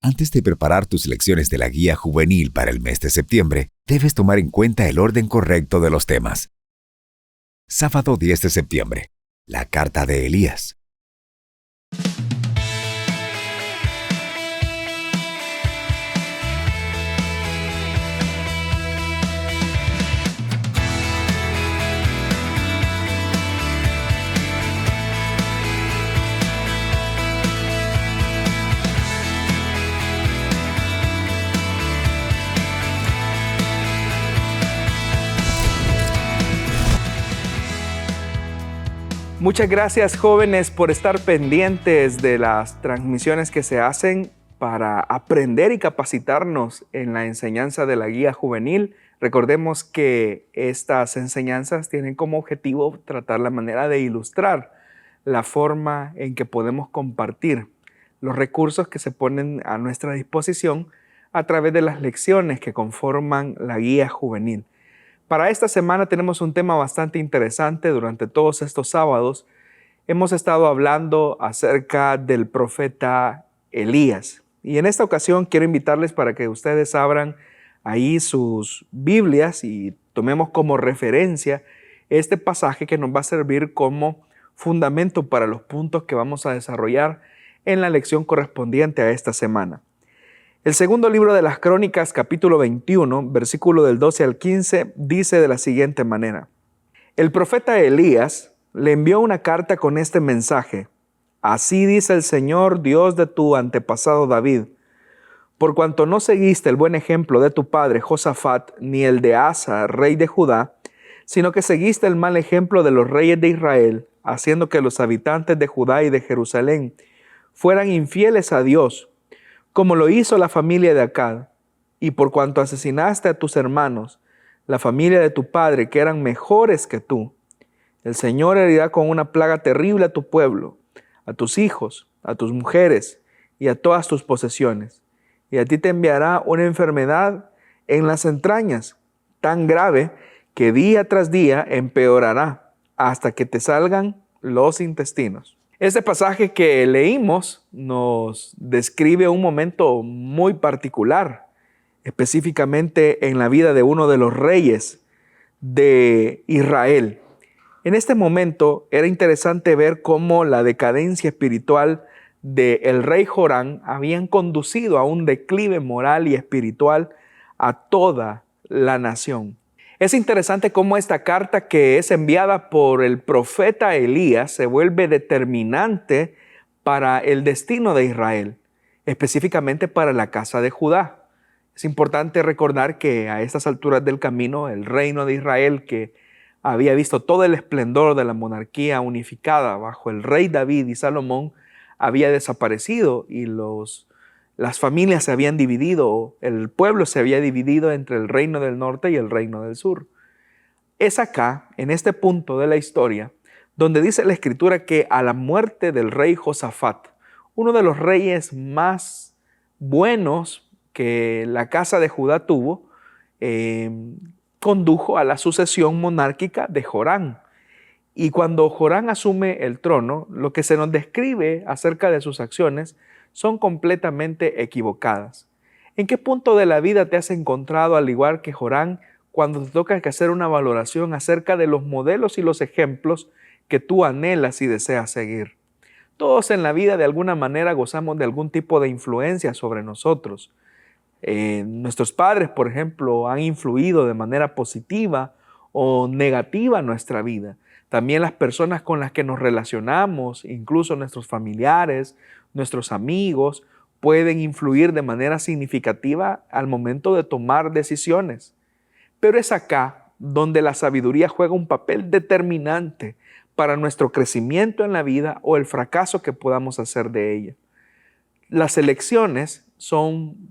Antes de preparar tus lecciones de la guía juvenil para el mes de septiembre, debes tomar en cuenta el orden correcto de los temas. Sábado 10 de septiembre. La carta de Elías. Muchas gracias, jóvenes, por estar pendientes de las transmisiones que se hacen para aprender y capacitarnos en la enseñanza de la guía juvenil. Recordemos que estas enseñanzas tienen como objetivo tratar la manera de ilustrar la forma en que podemos compartir los recursos que se ponen a nuestra disposición a través de las lecciones que conforman la guía juvenil. Para esta semana tenemos un tema bastante interesante. Durante todos estos sábados hemos estado hablando acerca del profeta Elías. Y en esta ocasión quiero invitarles para que ustedes abran ahí sus Biblias y tomemos como referencia este pasaje que nos va a servir como fundamento para los puntos que vamos a desarrollar en la lección correspondiente a esta semana. El segundo libro de las Crónicas, capítulo 21, versículo del 12 al 15, dice de la siguiente manera: El profeta Elías le envió una carta con este mensaje: Así dice el Señor, Dios de tu antepasado David, por cuanto no seguiste el buen ejemplo de tu padre Josafat, ni el de Asa, rey de Judá, sino que seguiste el mal ejemplo de los reyes de Israel, haciendo que los habitantes de Judá y de Jerusalén fueran infieles a Dios, como lo hizo la familia de Acab, y por cuanto asesinaste a tus hermanos, la familia de tu padre, que eran mejores que tú, el Señor herirá con una plaga terrible a tu pueblo, a tus hijos, a tus mujeres y a todas tus posesiones. Y a ti te enviará una enfermedad en las entrañas, tan grave que día tras día empeorará hasta que te salgan los intestinos. Este pasaje que leímos nos describe un momento muy particular, específicamente en la vida de uno de los reyes de Israel. En este momento era interesante ver cómo la decadencia espiritual del rey Jorán habían conducido a un declive moral y espiritual a toda la nación. Es interesante cómo esta carta, que es enviada por el profeta Elías, se vuelve determinante para el destino de Israel, específicamente para la casa de Judá. Es importante recordar que a estas alturas del camino, el reino de Israel, que había visto todo el esplendor de la monarquía unificada bajo el rey David y Salomón, había desaparecido y las familias se habían dividido, el pueblo se había dividido entre el reino del norte y el reino del sur. Es acá, en este punto de la historia, donde dice la Escritura que a la muerte del rey Josafat, uno de los reyes más buenos que la casa de Judá tuvo, condujo a la sucesión monárquica de Jorán. Y cuando Jorán asume el trono, lo que se nos describe acerca de sus acciones son completamente equivocadas. ¿En qué punto de la vida te has encontrado, al igual que Jorán, cuando te toca que hacer una valoración acerca de los modelos y los ejemplos que tú anhelas y deseas seguir? Todos en la vida de alguna manera gozamos de algún tipo de influencia sobre nosotros. Nuestros padres, por ejemplo, han influido de manera positiva o negativa en nuestra vida. También las personas con las que nos relacionamos, incluso nuestros familiares, nuestros amigos, pueden influir de manera significativa al momento de tomar decisiones. Pero es acá donde la sabiduría juega un papel determinante para nuestro crecimiento en la vida o el fracaso que podamos hacer de ella. Las elecciones son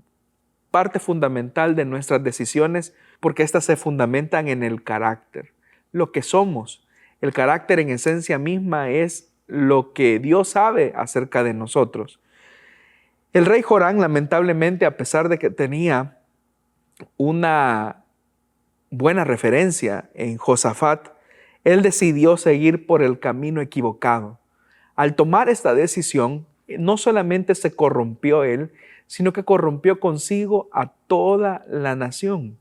parte fundamental de nuestras decisiones porque éstas se fundamentan en el carácter, lo que somos. El carácter en esencia misma es lo que Dios sabe acerca de nosotros. El rey Jorán, lamentablemente, a pesar de que tenía una buena referencia en Josafat, él decidió seguir por el camino equivocado. Al tomar esta decisión, no solamente se corrompió él, sino que corrompió consigo a toda la nación.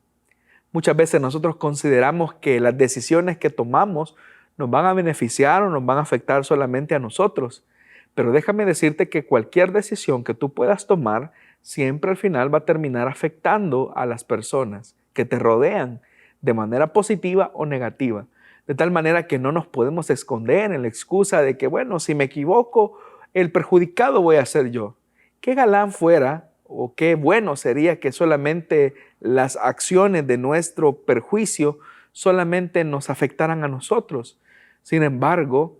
Muchas veces nosotros consideramos que las decisiones que tomamos nos van a beneficiar o nos van a afectar solamente a nosotros. Pero déjame decirte que cualquier decisión que tú puedas tomar siempre al final va a terminar afectando a las personas que te rodean de manera positiva o negativa. De tal manera que no nos podemos esconder en la excusa de que, bueno, si me equivoco, el perjudicado voy a ser yo. Qué galán fuera o qué bueno sería que solamente las acciones de nuestro perjuicio solamente nos afectaran a nosotros. Sin embargo,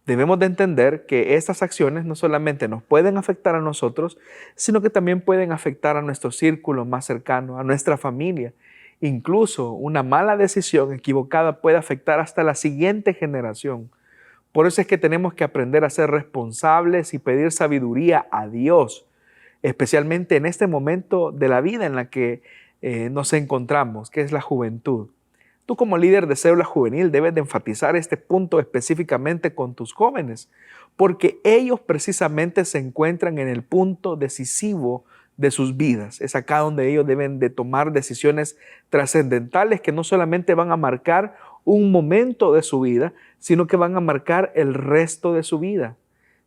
debemos de entender que estas acciones no solamente nos pueden afectar a nosotros, sino que también pueden afectar a nuestro círculo más cercano, a nuestra familia. Incluso una mala decisión equivocada puede afectar hasta la siguiente generación. Por eso es que tenemos que aprender a ser responsables y pedir sabiduría a Dios, especialmente en este momento de la vida en la que nos encontramos, que es la juventud. Tú como líder de célula juvenil debes de enfatizar este punto específicamente con tus jóvenes, porque ellos precisamente se encuentran en el punto decisivo de sus vidas. Es acá donde ellos deben de tomar decisiones trascendentales que no solamente van a marcar un momento de su vida, sino que van a marcar el resto de su vida.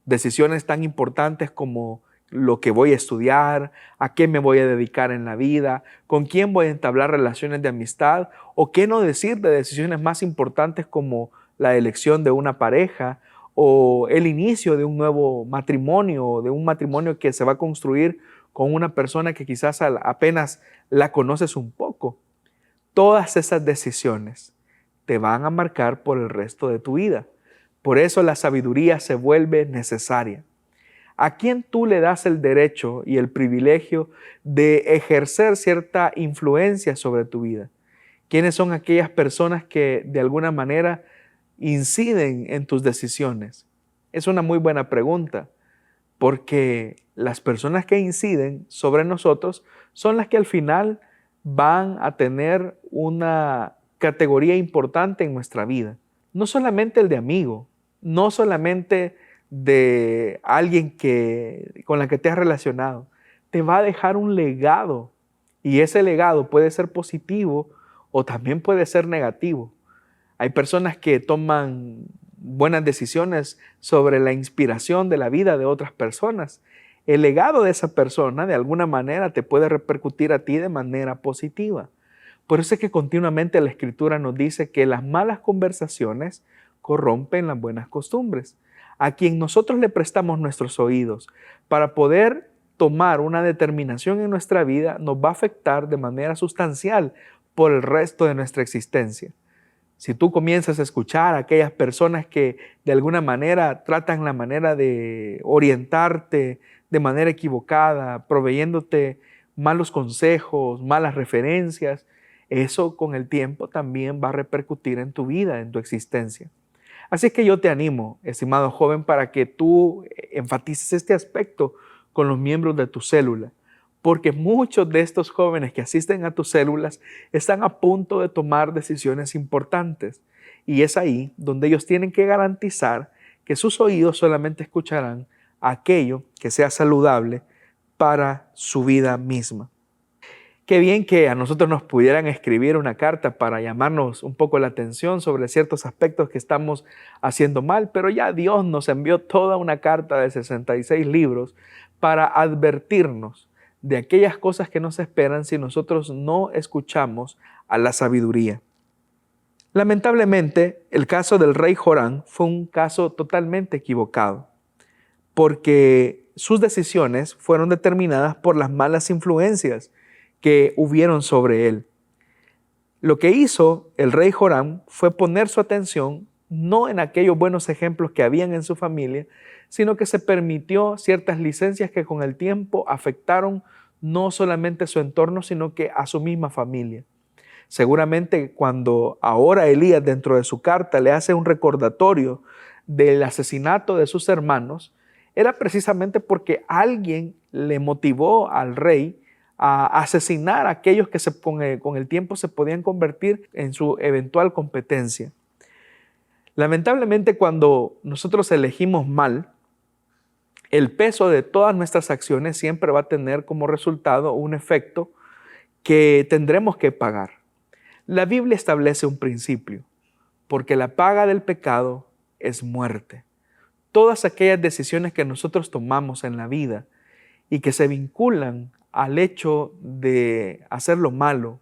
Decisiones tan importantes como lo que voy a estudiar, a qué me voy a dedicar en la vida, con quién voy a entablar relaciones de amistad, o qué no decir de decisiones más importantes como la elección de una pareja o el inicio de un nuevo matrimonio o de un matrimonio que se va a construir con una persona que quizás apenas la conoces un poco. Todas esas decisiones te van a marcar por el resto de tu vida. Por eso la sabiduría se vuelve necesaria. ¿A quién tú le das el derecho y el privilegio de ejercer cierta influencia sobre tu vida? ¿Quiénes son aquellas personas que de alguna manera inciden en tus decisiones? Es una muy buena pregunta, porque las personas que inciden sobre nosotros son las que al final van a tener una categoría importante en nuestra vida. No solamente el de amigo, no solamente de alguien con la que te has relacionado, te va a dejar un legado, y ese legado puede ser positivo o también puede ser negativo. Hay personas que toman buenas decisiones sobre la inspiración de la vida de otras personas. El legado de esa persona de alguna manera te puede repercutir a ti de manera positiva. Por eso es que continuamente la Escritura nos dice que las malas conversaciones corrompen las buenas costumbres. A quien nosotros le prestamos nuestros oídos para poder tomar una determinación en nuestra vida nos va a afectar de manera sustancial por el resto de nuestra existencia. Si tú comienzas a escuchar a aquellas personas que de alguna manera tratan la manera de orientarte de manera equivocada, proveyéndote malos consejos, malas referencias, eso con el tiempo también va a repercutir en tu vida, en tu existencia. Así que yo te animo, estimado joven, para que tú enfatices este aspecto con los miembros de tu célula, porque muchos de estos jóvenes que asisten a tus células están a punto de tomar decisiones importantes, y es ahí donde ellos tienen que garantizar que sus oídos solamente escucharán aquello que sea saludable para su vida misma. Qué bien que a nosotros nos pudieran escribir una carta para llamarnos un poco la atención sobre ciertos aspectos que estamos haciendo mal, pero ya Dios nos envió toda una carta de 66 libros para advertirnos de aquellas cosas que nos esperan si nosotros no escuchamos a la sabiduría. Lamentablemente, el caso del rey Joram fue un caso totalmente equivocado, porque sus decisiones fueron determinadas por las malas influencias que hubieron sobre él. Lo que hizo el rey Joram fue poner su atención no en aquellos buenos ejemplos que habían en su familia, sino que se permitió ciertas licencias que con el tiempo afectaron no solamente su entorno, sino que a su misma familia. Seguramente cuando ahora Elías dentro de su carta le hace un recordatorio del asesinato de sus hermanos, era precisamente porque alguien le motivó al rey a asesinar a aquellos que con el tiempo se podían convertir en su eventual competencia. Lamentablemente, cuando nosotros elegimos mal el peso de todas nuestras acciones siempre va a tener como resultado un efecto que tendremos que pagar. La Biblia establece un principio, porque la paga del pecado es muerte. Todas aquellas decisiones que nosotros tomamos en la vida y que se vinculan al hecho de hacer lo malo,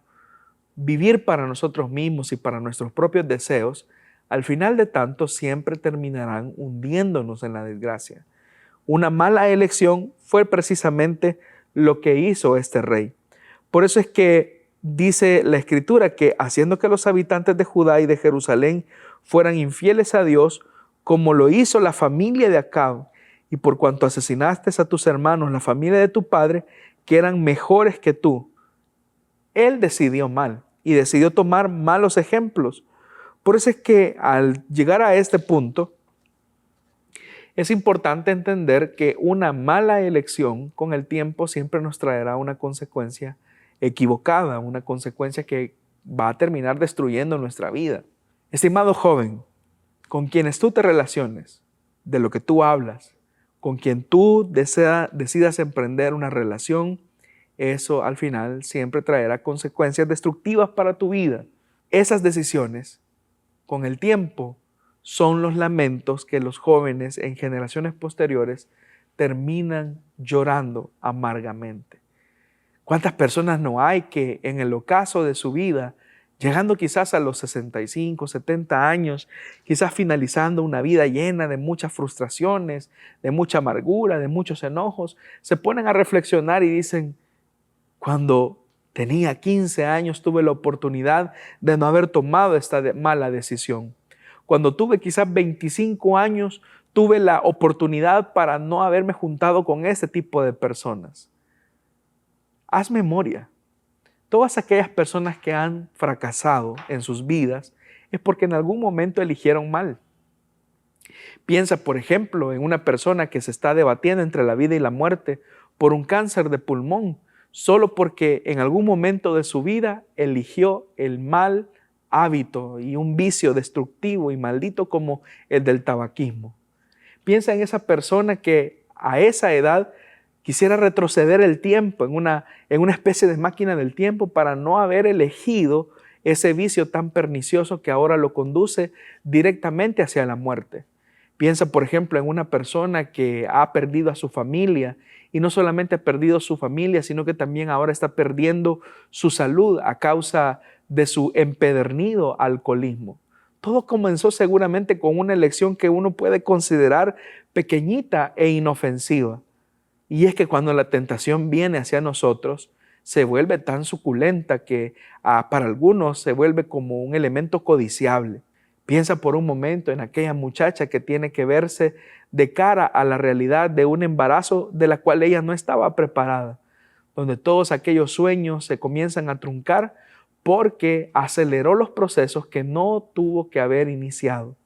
vivir para nosotros mismos y para nuestros propios deseos, al final de tanto siempre terminarán hundiéndonos en la desgracia. Una mala elección fue precisamente lo que hizo este rey. Por eso es que dice la Escritura que haciendo que los habitantes de Judá y de Jerusalén fueran infieles a Dios, como lo hizo la familia de Acab, y por cuanto asesinaste a tus hermanos, la familia de tu padre, que eran mejores que tú, él decidió mal y decidió tomar malos ejemplos. Por eso es que al llegar a este punto, es importante entender que una mala elección con el tiempo siempre nos traerá una consecuencia equivocada, una consecuencia que va a terminar destruyendo nuestra vida. Estimado joven, con quienes tú te relaciones, de lo que tú hablas, con quien tú decidas emprender una relación, eso al final siempre traerá consecuencias destructivas para tu vida. Esas decisiones, con el tiempo, son los lamentos que los jóvenes en generaciones posteriores terminan llorando amargamente. ¿Cuántas personas no hay que en el ocaso de su vida, llegando quizás a los 65, 70 años, quizás finalizando una vida llena de muchas frustraciones, de mucha amargura, de muchos enojos, se ponen a reflexionar y dicen, cuando tenía 15 años tuve la oportunidad de no haber tomado esta mala decisión. Cuando tuve quizás 25 años, tuve la oportunidad para no haberme juntado con ese tipo de personas. Haz memoria. Todas aquellas personas que han fracasado en sus vidas es porque en algún momento eligieron mal. Piensa, por ejemplo, en una persona que se está debatiendo entre la vida y la muerte por un cáncer de pulmón, solo porque en algún momento de su vida eligió el mal hábito y un vicio destructivo y maldito como el del tabaquismo. Piensa en esa persona que a esa edad quisiera retroceder el tiempo en una especie de máquina del tiempo para no haber elegido ese vicio tan pernicioso que ahora lo conduce directamente hacia la muerte. Piensa, por ejemplo, en una persona que ha perdido a su familia y no solamente ha perdido su familia, sino que también ahora está perdiendo su salud a causa de su empedernido alcoholismo. Todo comenzó seguramente con una elección que uno puede considerar pequeñita e inofensiva. Y es que cuando la tentación viene hacia nosotros, se vuelve tan suculenta que para algunos se vuelve como un elemento codiciable. Piensa por un momento en aquella muchacha que tiene que verse de cara a la realidad de un embarazo de la cual ella no estaba preparada, donde todos aquellos sueños se comienzan a truncar porque aceleró los procesos que no tuvo que haber iniciado.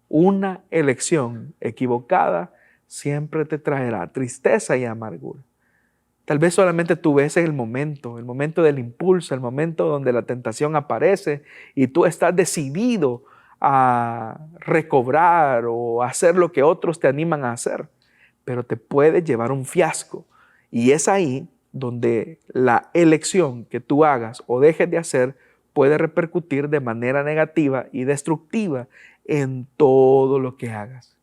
Una elección equivocada siempre te traerá tristeza y amargura. Tal vez solamente tú ves el momento del impulso, el momento donde la tentación aparece y tú estás decidido a recobrar o hacer lo que otros te animan a hacer, pero te puede llevar un fiasco. Y es ahí donde la elección que tú hagas o dejes de hacer puede repercutir de manera negativa y destructiva en todo lo que hagas.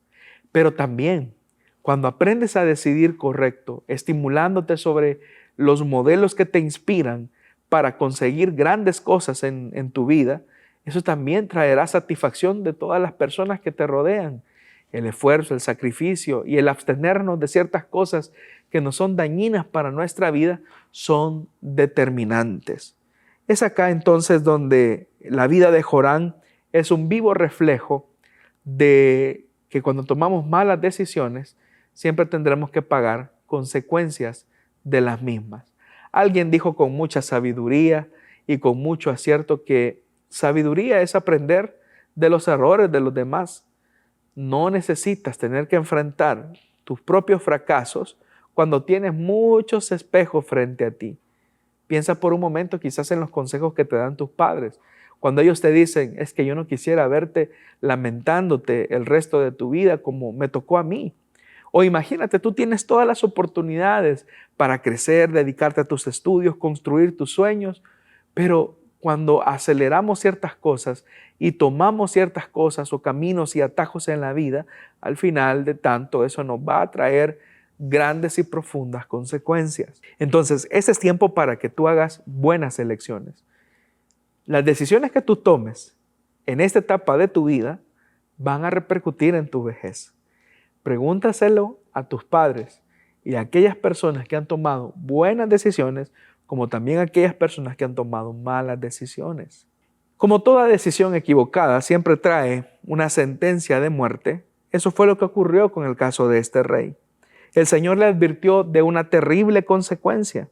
Pero también, cuando aprendes a decidir correcto, estimulándote sobre los modelos que te inspiran para conseguir grandes cosas en tu vida, eso también traerá satisfacción de todas las personas que te rodean. El esfuerzo, el sacrificio y el abstenernos de ciertas cosas que no son dañinas para nuestra vida son determinantes. Es acá entonces donde la vida de Jorán es un vivo reflejo de que cuando tomamos malas decisiones, siempre tendremos que pagar consecuencias de las mismas. Alguien dijo con mucha sabiduría y con mucho acierto que sabiduría es aprender de los errores de los demás. No necesitas tener que enfrentar tus propios fracasos cuando tienes muchos espejos frente a ti. Piensa por un momento quizás en los consejos que te dan tus padres. Cuando ellos te dicen, es que yo no quisiera verte lamentándote el resto de tu vida como me tocó a mí. O imagínate, tú tienes todas las oportunidades para crecer, dedicarte a tus estudios, construir tus sueños, pero cuando aceleramos ciertas cosas y tomamos ciertas cosas o caminos y atajos en la vida, al final de tanto eso nos va a traer grandes y profundas consecuencias. Entonces, ese es tiempo para que tú hagas buenas elecciones. Las decisiones que tú tomes en esta etapa de tu vida van a repercutir en tu vejez. Pregúntaselo a tus padres y a aquellas personas que han tomado buenas decisiones, como también a aquellas personas que han tomado malas decisiones. Como toda decisión equivocada siempre trae una sentencia de muerte, eso fue lo que ocurrió con el caso de este rey. El Señor le advirtió de una terrible consecuencia.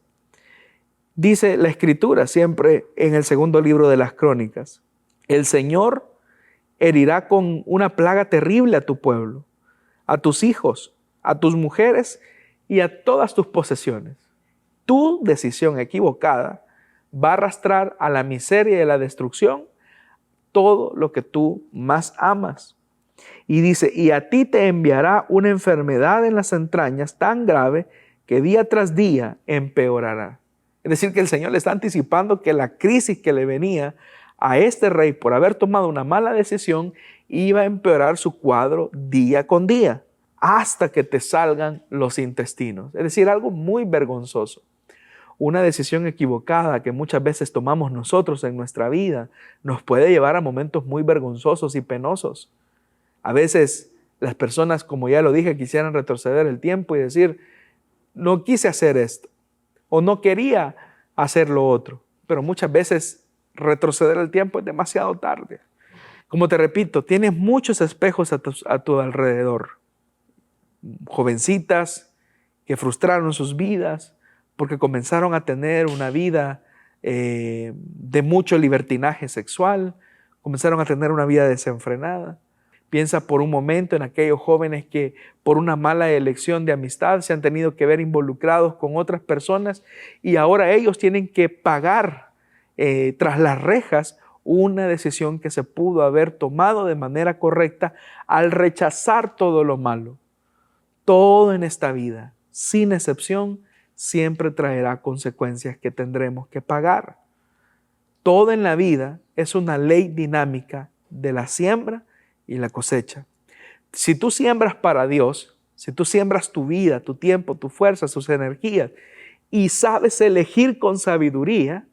Dice la Escritura siempre en el segundo libro de las Crónicas: el Señor herirá con una plaga terrible a tu pueblo, a tus hijos, a tus mujeres y a todas tus posesiones. Tu decisión equivocada va a arrastrar a la miseria y a la destrucción todo lo que tú más amas. Y dice, y a ti te enviará una enfermedad en las entrañas tan grave que día tras día empeorará. Es decir, que el Señor le está anticipando que la crisis que le venía a este rey por haber tomado una mala decisión iba a empeorar su cuadro día con día, hasta que te salgan los intestinos. Es decir, algo muy vergonzoso. Una decisión equivocada que muchas veces tomamos nosotros en nuestra vida nos puede llevar a momentos muy vergonzosos y penosos. A veces las personas, como ya lo dije, quisieran retroceder el tiempo y decir, no quise hacer esto o no quería hacer lo otro. Pero muchas veces retroceder el tiempo es demasiado tarde. Como te repito, tienes muchos espejos a tu alrededor. Jovencitas que frustraron sus vidas porque comenzaron a tener una vida de mucho libertinaje sexual, comenzaron a tener una vida desenfrenada. Piensa por un momento en aquellos jóvenes que por una mala elección de amistad se han tenido que ver involucrados con otras personas y ahora ellos tienen que pagar tras las rejas una decisión que se pudo haber tomado de manera correcta al rechazar todo lo malo. Todo en esta vida, sin excepción, siempre traerá consecuencias que tendremos que pagar. Todo en la vida es una ley dinámica de la siembra y la cosecha. Si tú siembras para Dios, si tú siembras tu vida, tu tiempo, tu fuerza, tus energías y sabes elegir con sabiduría,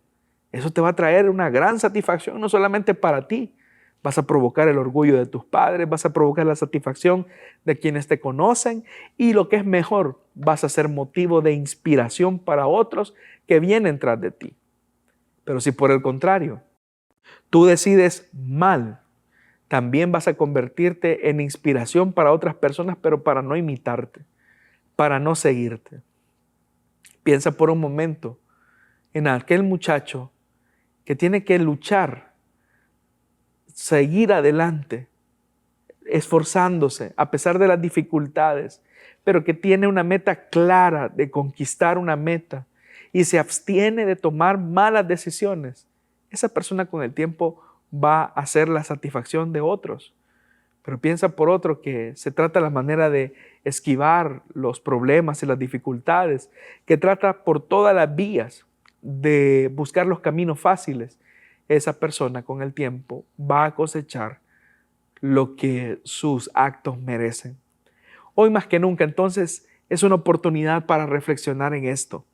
eso te va a traer una gran satisfacción, no solamente para ti. Vas a provocar el orgullo de tus padres, vas a provocar la satisfacción de quienes te conocen y lo que es mejor, vas a ser motivo de inspiración para otros que vienen tras de ti. Pero si por el contrario, tú decides mal, también vas a convertirte en inspiración para otras personas, pero para no imitarte, para no seguirte. Piensa por un momento en aquel muchacho que tiene que luchar, seguir adelante, esforzándose a pesar de las dificultades, pero que tiene una meta clara de conquistar una meta y se abstiene de tomar malas decisiones. Esa persona con el tiempo va a ser la satisfacción de otros. Pero piensa por otro que se trata de la manera de esquivar los problemas y las dificultades, que trata por todas las vías de buscar los caminos fáciles. Esa persona con el tiempo va a cosechar lo que sus actos merecen. Hoy más que nunca, entonces, es una oportunidad para reflexionar en esto.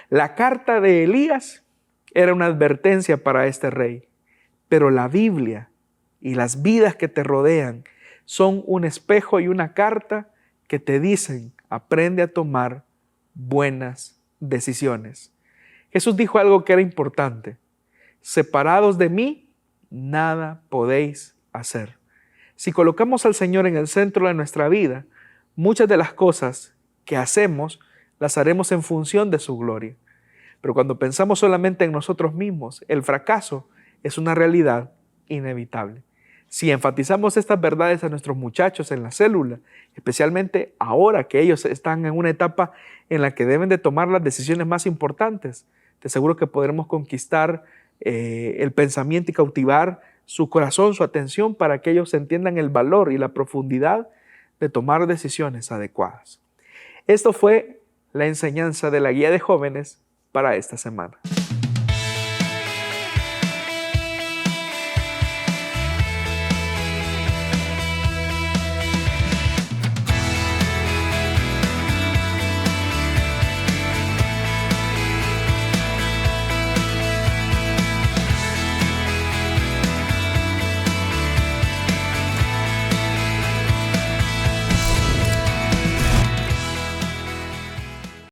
La carta de Elías era una advertencia para este rey, pero la Biblia y las vidas que te rodean son un espejo y una carta que te dicen, aprende a tomar buenas decisiones. Jesús dijo algo que era importante. Separados de mí, nada podéis hacer. Si colocamos al Señor en el centro de nuestra vida, muchas de las cosas que hacemos las haremos en función de su gloria. Pero cuando pensamos solamente en nosotros mismos, el fracaso es una realidad inevitable. Si enfatizamos estas verdades a nuestros muchachos en la célula, especialmente ahora que ellos están en una etapa en la que deben de tomar las decisiones más importantes, te aseguro que podremos conquistar el pensamiento y cautivar su corazón, su atención, para que ellos entiendan el valor y la profundidad de tomar decisiones adecuadas. Esto fue la enseñanza de la guía de jóvenes para esta semana.